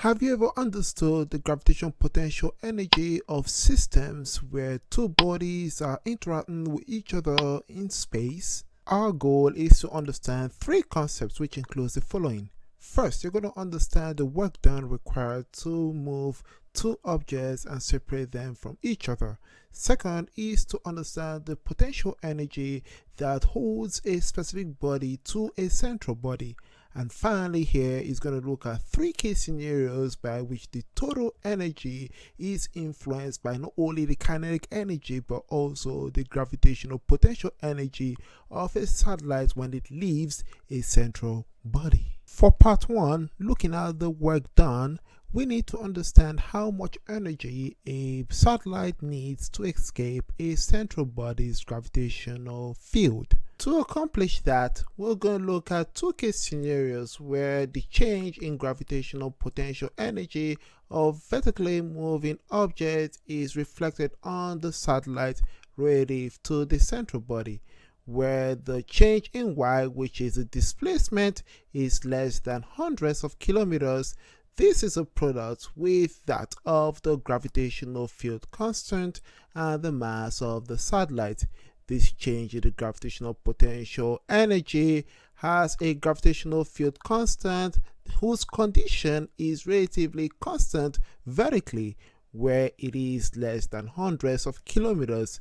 Have you ever understood the gravitational potential energy of systems where two bodies are interacting with each other in space? Our goal is to understand three concepts, which includes the following. First, you're going to understand the work done required to move two objects and separate them from each other. Second is to understand the potential energy that holds a specific body to a central body. And finally, here is going to look at three case scenarios by which the total energy is influenced by not only the kinetic energy but also the gravitational potential energy of a satellite when it leaves a central body. For part 1, looking at the work done, we need to understand how much energy a satellite needs to escape a central body's gravitational field. To accomplish that, we're going to look at two case scenarios where the change in gravitational potential energy of vertically moving objects is reflected on the satellite relative to the central body, where the change in y, which is the displacement, is less than hundreds of kilometers. This is a product with that of the gravitational field constant and the mass of the satellite. This change in the gravitational potential energy has a gravitational field constant whose condition is relatively constant vertically, where it is less than hundreds of kilometers.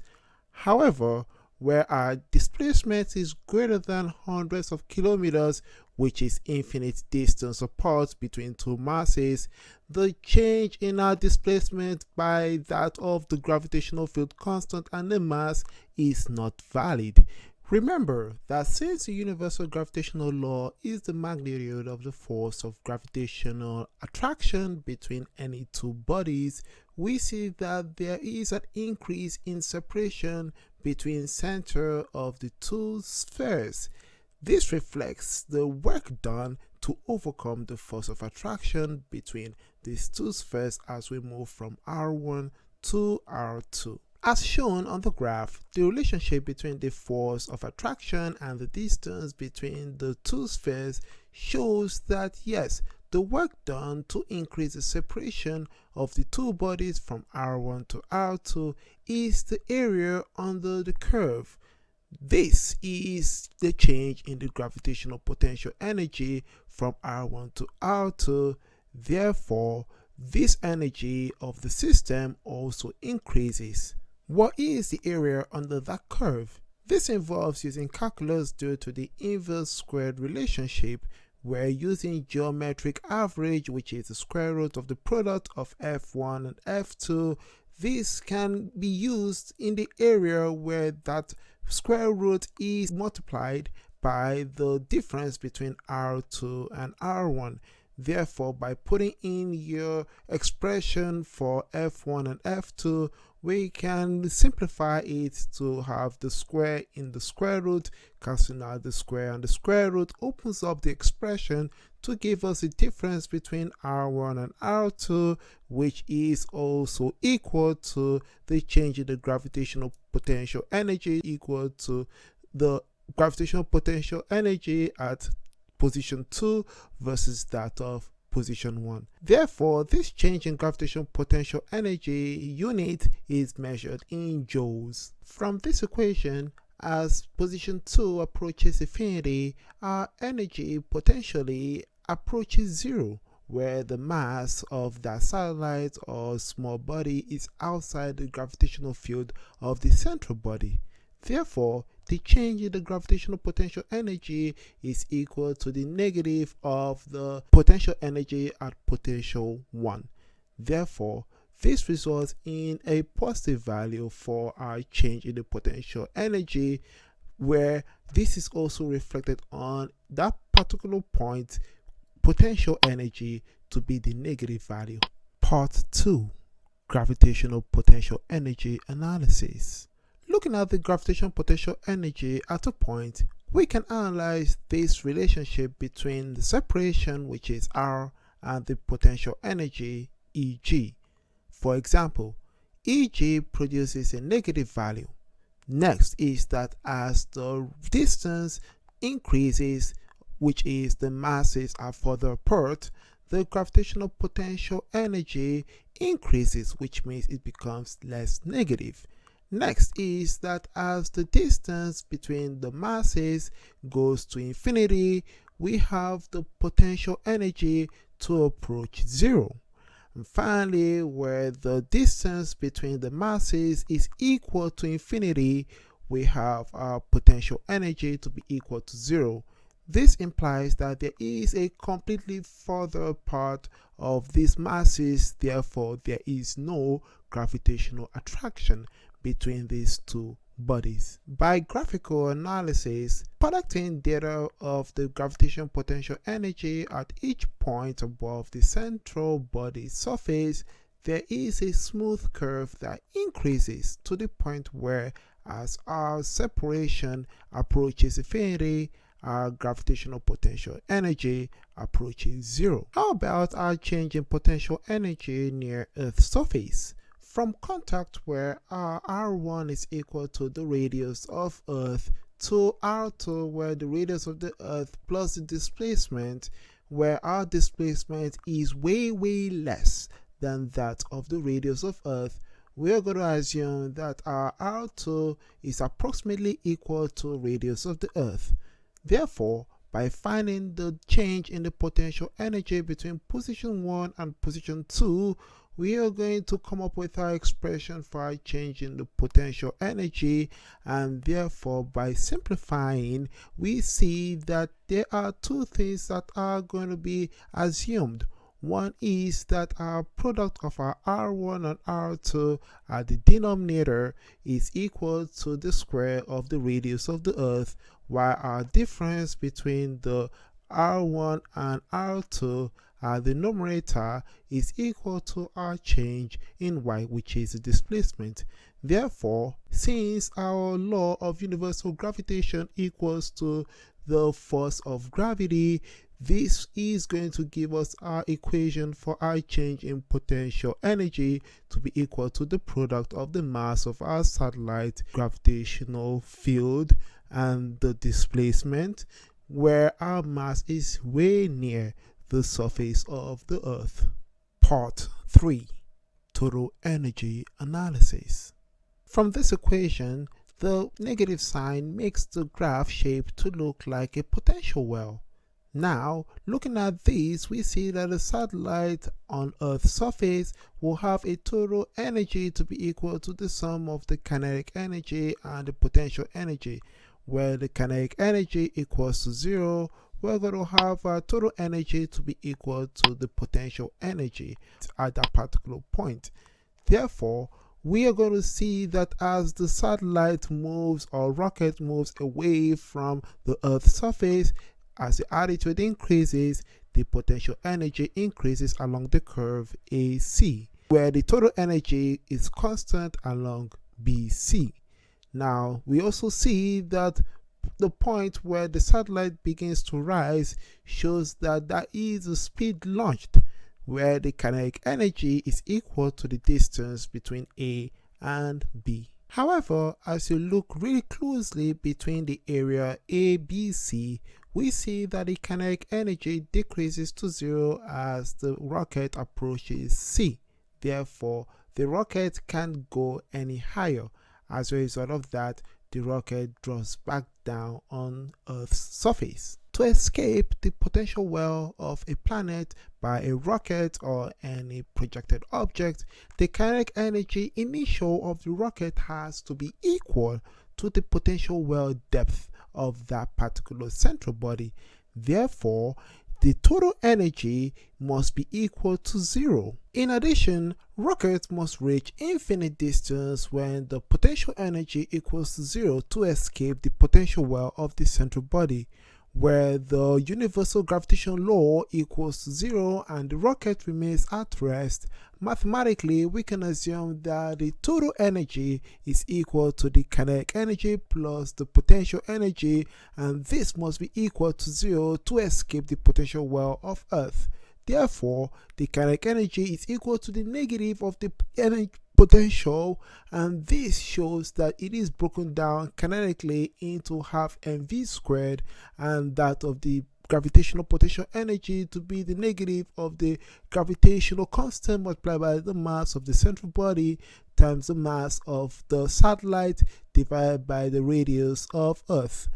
However, where our displacement is greater than hundreds of kilometers, which is infinite distance apart between two masses, the change in our displacement by that of the gravitational field constant and the mass is not valid. Remember that since the universal gravitational law is the magnitude of the force of gravitational attraction between any two bodies, we see that there is an increase in separation between center of the two spheres. This reflects the work done to overcome the force of attraction between these two spheres as we move from R1 to R2. As shown on the graph, the relationship between the force of attraction and the distance between the two spheres shows that yes, the work done to increase the separation of the two bodies from R1 to R2 is the area under the curve. This is the change in the gravitational potential energy from R1 to R2. Therefore, this energy of the system also increases. What is the area under that curve? This involves using calculus due to the inverse squared relationship. We're using geometric average, which is the square root of the product of f1 and f2. This can be used in the area where that square root is multiplied by the difference between R2 and R1. Therefore, by putting in your expression for f1 and f2, we can simplify it to have the square in the square root, cancelling out the square, and the square root opens up the expression to give us the difference between R1 and R2, which is also equal to the change in the gravitational potential energy equal to the gravitational potential energy at position 2 versus that of position 1. Therefore, this change in gravitational potential energy unit is measured in joules. From this equation, as position 2 approaches infinity, our energy potentially approaches 0, where the mass of that satellite or small body is outside the gravitational field of the central body. Therefore, the change in the gravitational potential energy is equal to the negative of the potential energy at potential 1. Therefore, this results in a positive value for our change in the potential energy, where this is also reflected on that particular point, potential energy to be the negative value. Part 2, gravitational potential energy analysis. Looking at the gravitational potential energy at a point, we can analyze this relationship between the separation, which is R, and the potential energy, Eg. For example, Eg produces a negative value. Next is that as the distance increases, which is the masses are further apart, the gravitational potential energy increases, which means it becomes less negative. Next is that as the distance between the masses goes to infinity, we have the potential energy to approach zero. And finally, where the distance between the masses is equal to infinity, we have our potential energy to be equal to zero. This implies that there is a completely further part of these masses, therefore there is no gravitational attraction between these two bodies. By graphical analysis, collecting data of the gravitational potential energy at each point above the central body surface, there is a smooth curve that increases to the point where, as our separation approaches infinity, our gravitational potential energy approaches zero. How about our change in potential energy near Earth's surface? From contact where our R1 is equal to the radius of Earth to R2 where the radius of the Earth plus the displacement where our displacement is way less than that of the radius of Earth, we are going to assume that our R2 is approximately equal to radius of the Earth. Therefore, by finding the change in the potential energy between position 1 and position 2, we are going to come up with our expression for our change in the potential energy, and therefore by simplifying we see that there are two things that are going to be assumed. One is that our product of our R1 and R2 at the denominator is equal to the square of the radius of the Earth, while our difference between the R1 and R2 at the numerator is equal to our change in y, which is the displacement. Therefore, since our law of universal gravitation equals to the force of gravity, this is going to give us our equation for our change in potential energy to be equal to the product of the mass of our satellite gravitational field and the displacement, where our mass is way near the surface of the Earth. Part 3. Total energy analysis. From this equation, the negative sign makes the graph shape to look like a potential well. Now, looking at this, we see that a satellite on Earth's surface will have a total energy to be equal to the sum of the kinetic energy and the potential energy. Where the kinetic energy equals to 0, we're going to have our total energy to be equal to the potential energy at that particular point. Therefore, we are going to see that as the satellite moves or rocket moves away from the Earth's surface, as the altitude increases, the potential energy increases along the curve AC, where the total energy is constant along BC. Now, we also see that the point where the satellite begins to rise shows that that is the speed launched, where the kinetic energy is equal to the distance between A and B. However, as you look really closely between the area ABC, we see that the kinetic energy decreases to 0 as the rocket approaches C. Therefore, the rocket can't go any higher. As a result of that, the rocket drops back down on Earth's surface. To escape the potential well of a planet by a rocket or any projected object, the kinetic energy initial of the rocket has to be equal to the potential well depth of that particular central body. Therefore, the total energy must be equal to 0. In addition, rockets must reach infinite distance when the potential energy equals to 0 to escape the potential well of the central body. Where the universal gravitational law equals to 0 and the rocket remains at rest, mathematically we can assume that the total energy is equal to the kinetic energy plus the potential energy, and this must be equal to 0 to escape the potential well of Earth. Therefore, the kinetic energy is equal to the negative of the potential, and this shows that it is broken down kinetically into half mv squared, and that of the gravitational potential energy to be the negative of the gravitational constant multiplied by the mass of the central body times the mass of the satellite divided by the radius of Earth.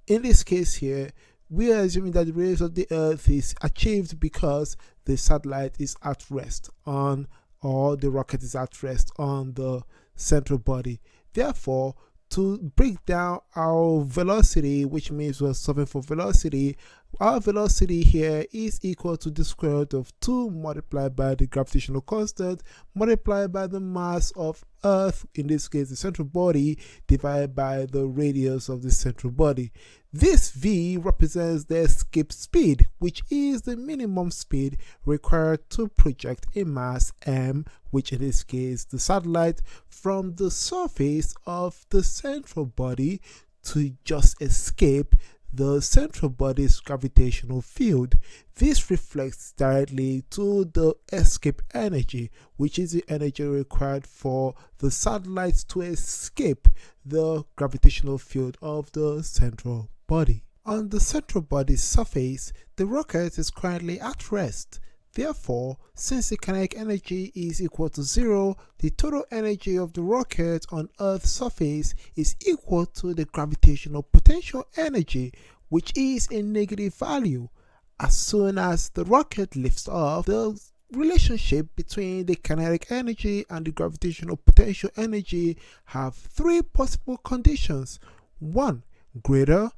In this case here, we are assuming that the radius of the Earth is achieved because the satellite is at rest on, or the rocket is at rest on the central body. Therefore, to break down our velocity, which means we're solving for velocity, our velocity here is equal to the square root of 2 multiplied by the gravitational constant multiplied by the mass of Earth, in this case the central body, divided by the radius of the central body. This v represents the escape speed, which is the minimum speed required to project a mass m, which in this case the satellite, from the surface of the central body to just escape the central body's gravitational field. This reflects directly to the escape energy, which is the energy required for the satellites to escape the gravitational field of the central body. On the central body's surface, the rocket is currently at rest. Therefore, since the kinetic energy is equal to 0, the total energy of the rocket on Earth's surface is equal to the gravitational potential energy, which is a negative value. As soon as the rocket lifts off, the relationship between the kinetic energy and the gravitational potential energy have 3 possible conditions: 1, greater;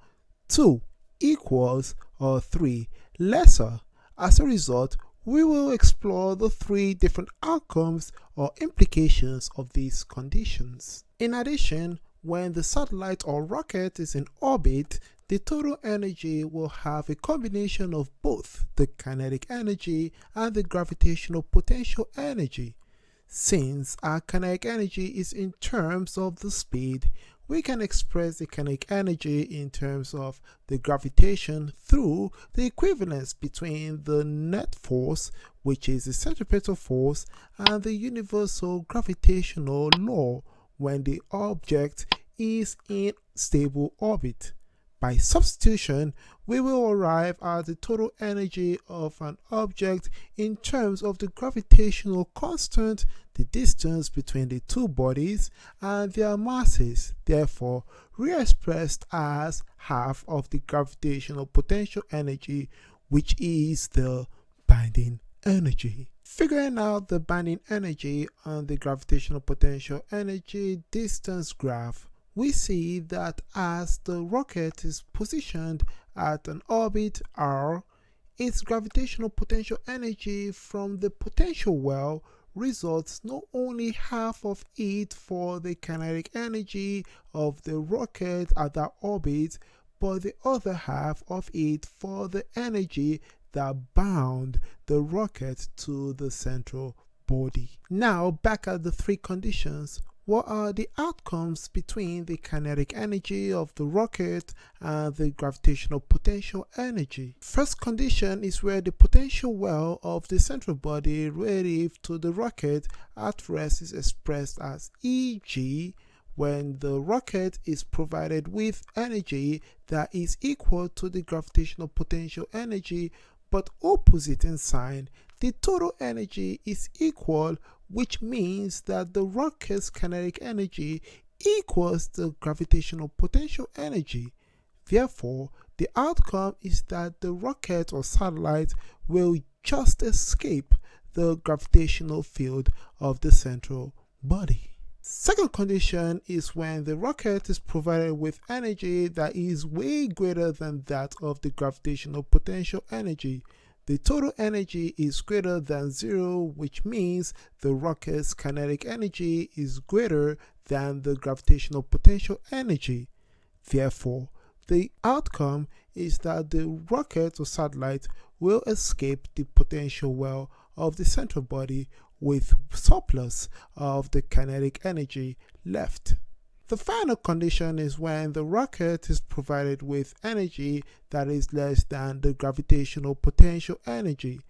2, equals; or 3, lesser. As a result, we will explore the 3 different outcomes or implications of these conditions. In addition, when the satellite or rocket is in orbit, the total energy will have a combination of both the kinetic energy and the gravitational potential energy. Since our kinetic energy is in terms of the speed, we can express the kinetic energy in terms of the gravitation through the equivalence between the net force, which is the centripetal force, and the universal gravitational law when the object is in stable orbit. By substitution, we will arrive at the total energy of an object in terms of the gravitational constant, the distance between the 2 bodies, and their masses, therefore re-expressed as half of the gravitational potential energy, which is the binding energy. Figuring out the binding energy on the gravitational potential energy distance graph, we see that as the rocket is positioned at an orbit r, its gravitational potential energy from the potential well results not only half of it for the kinetic energy of the rocket at that orbit, but the other half of it for the energy that bound the rocket to the central body. Now back at the 3 conditions. What are the outcomes between the kinetic energy of the rocket and the gravitational potential energy? First condition is where the potential well of the central body relative to the rocket at rest is expressed as Eg, when the rocket is provided with energy that is equal to the gravitational potential energy but opposite in sign. The total energy is equal, which means that the rocket's kinetic energy equals the gravitational potential energy. Therefore, the outcome is that the rocket or satellite will just escape the gravitational field of the central body. Second condition is when the rocket is provided with energy that is way greater than that of the gravitational potential energy. The total energy is greater than 0, which means the rocket's kinetic energy is greater than the gravitational potential energy. Therefore, the outcome is that the rocket or satellite will escape the potential well of the central body with surplus of the kinetic energy left. The final condition is when the rocket is provided with energy that is less than the gravitational potential energy.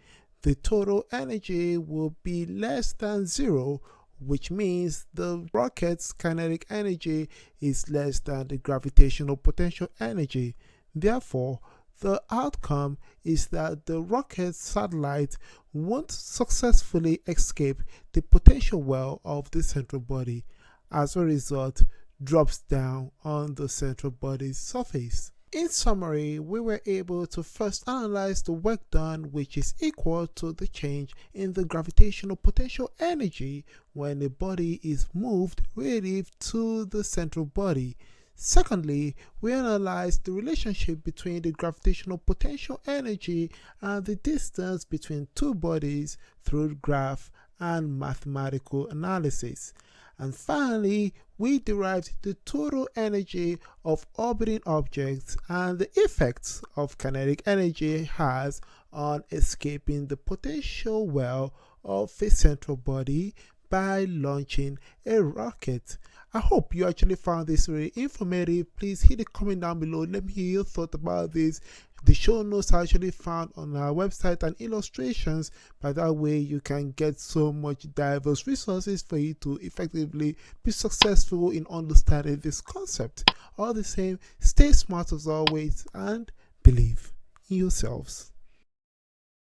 The total energy will be less than 0, which means the rocket's kinetic energy is less than the gravitational potential energy. Therefore, The outcome is that the rocket satellite won't successfully escape the potential well of the central body. As a result, drops down on the central body's surface. In summary, we were able to first analyze the work done, which is equal to the change in the gravitational potential energy when a body is moved relative to the central body. Secondly, we analyzed the relationship between the gravitational potential energy and the distance between two bodies through graph and mathematical analysis. And finally, we derived the total energy of orbiting objects and the effects of kinetic energy has on escaping the potential well of a central body by launching a rocket. I hope you actually found this very informative. Please hit a comment down below. Let me hear your thoughts about this. The show notes are actually found on our website and illustrations. By that way, you can get so much diverse resources for you to effectively be successful in understanding this concept. All the same, stay smart as always and believe in yourselves.